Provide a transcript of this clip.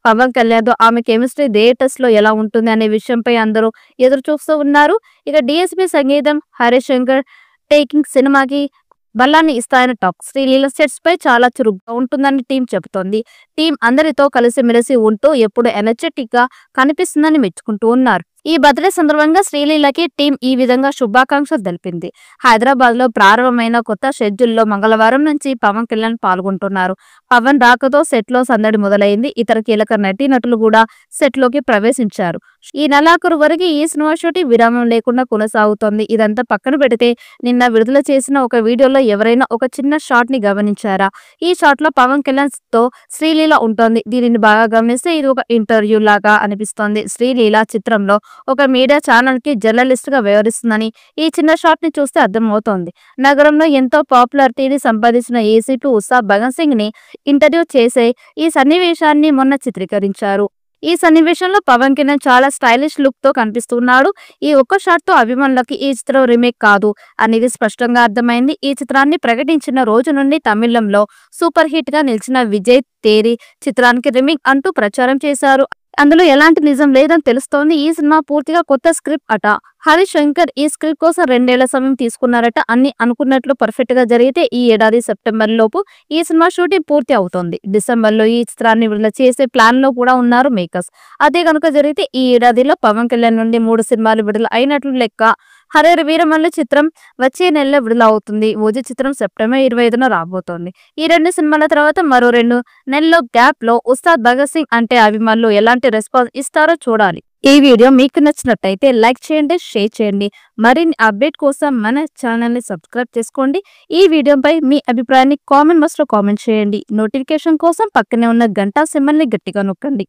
పవన్ కళ్యాణ్‌తో ఆమె కెమిస్ట్రీ థియేటర్స్‌లో ఎలా ఉంటుంది అనే విషయంపై అందరూ ఎదురు చూస్తూ ఉన్నారు. ఇక డీఎస్‌పీ సంగీతం, హరీష్ శంకర్ టేకింగ్ సినిమాకి బలాన్ని ఇస్తాయని టాక్. శ్రీలీల సెట్స్ పై చాలా చురుగ్గా ఉంటుందని టీం చెబుతోంది. టీం అందరితో కలిసిమెలిసి ఉంటూ ఎప్పుడు ఎనర్జెటిక్ గా కనిపిస్తుందని మెచ్చుకుంటూ ఉన్నారు. ఈ బర్త్డే సందర్భంగా శ్రీలీలకి టీం ఈ విధంగా శుభాకాంక్షలు తెలిపింది. హైదరాబాద్ లో ప్రారంభమైన కొత్త షెడ్యూల్లో మంగళవారం నుంచి పవన్ కళ్యాణ్ పాల్గొంటున్నారు. పవన్ రాకతో సెట్ లో సందడి మొదలైంది. ఇతర కీలక నటీనటులు కూడా సెట్ లోకి ప్రవేశించారు. ఈ నెలాఖరు వరకు ఈ సినిమా షూటింగ్ విరామం లేకుండా కొనసాగుతోంది. ఇదంతా పక్కన పెడితే నిన్న విడుదల చేసిన ఒక వీడియోలో ఎవరైనా ఒక చిన్న షాట్ ని గమనించారా? ఈ షాట్ లో పవన్ కళ్యాణ్ తో శ్రీలీల ఉంటుంది. దీనిని బాగా గమనిస్తే ఇది ఒక ఇంటర్వ్యూ లాగా అనిపిస్తోంది. శ్రీలీల చిత్రంలో ఒక మీడియా ఛానల్ కి జర్నలిస్ట్ గా వ్యవహరిస్తుందని ఈ చిన్న షాట్ ని చూస్తే అర్థమవుతోంది. నగరంలో ఎంతో పాపులారిటీని సంపాదించిన ఏసీపీ ఉత్సాహ్ భగత్ సింగ్ ని ఇంటర్వ్యూ చేసే ఈ సన్నివేశాన్ని మొన్న చిత్రీకరించారు. ఈ సన్నివేశంలో పవన్ కళ్యాణ్ చాలా స్టైలిష్ లుక్ తో కనిపిస్తున్నాడు. ఈ ఒక్క షాట్ తో అభిమానులకి ఈ చిత్రం రీమేక్ కాదు అనేది స్పష్టంగా అర్థమైంది. ఈ చిత్రాన్ని ప్రకటించిన రోజు నుండి తమిళంలో సూపర్ హిట్ గా నిలిచిన విజయ్ తేరి చిత్రానికి రీమేక్ అంటూ ప్రచారం చేశారు. అందులో ఎలాంటి నిజం లేదని తెలుస్తోంది. ఈ సినిమా పూర్తిగా కొత్త స్క్రిప్ట్ అట. హరీష్ శంకర్ ఈ స్క్రిప్ట్ కోసం 2 ఏళ్ల సమయం తీసుకున్నారట. అన్ని అనుకున్నట్లు పర్ఫెక్ట్ గా జరిగితే ఈ ఏడాది సెప్టెంబర్ లోపు ఈ సినిమా షూటింగ్ పూర్తి అవుతోంది. డిసెంబర్ లో ఈ చిత్రాన్ని విడుదల చేసే ప్లాన్ లో కూడా ఉన్నారు మేకర్స్. అదే కనుక జరిగితే ఈ ఏడాదిలో పవన్ కళ్యాణ్ నుండి 3 సినిమాలు విడుదల అయినట్లు లెక్క. హరిహర వీరమల్లు చిత్రం వచ్చే నెలలో విడుదల అవుతుంది. ఓజీ చిత్రం సెప్టెంబర్ 25న రాబోతోంది. ఈ 2 సినిమాల తర్వాత మరో 2 నెలల గ్యాప్ లో ఉస్తాద్ భగత్ సింగ్ అంటే అభిమానులు ఎలాంటి రెస్పాన్స్ ఇస్తారో చూడాలి. ఈ వీడియో మీకు నచ్చినట్టయితే లైక్ చేయండి, షేర్ చేయండి. మరిన్ని అప్డేట్ కోసం మన ఛానల్ ని సబ్స్క్రైబ్ చేసుకోండి. ఈ వీడియోపై మీ అభిప్రాయాన్ని కామెంట్ బాక్స్ లో కామెంట్ చేయండి. నోటిఫికేషన్ కోసం పక్కనే ఉన్న గంట సింబల్ ని గట్టిగా నొక్కండి.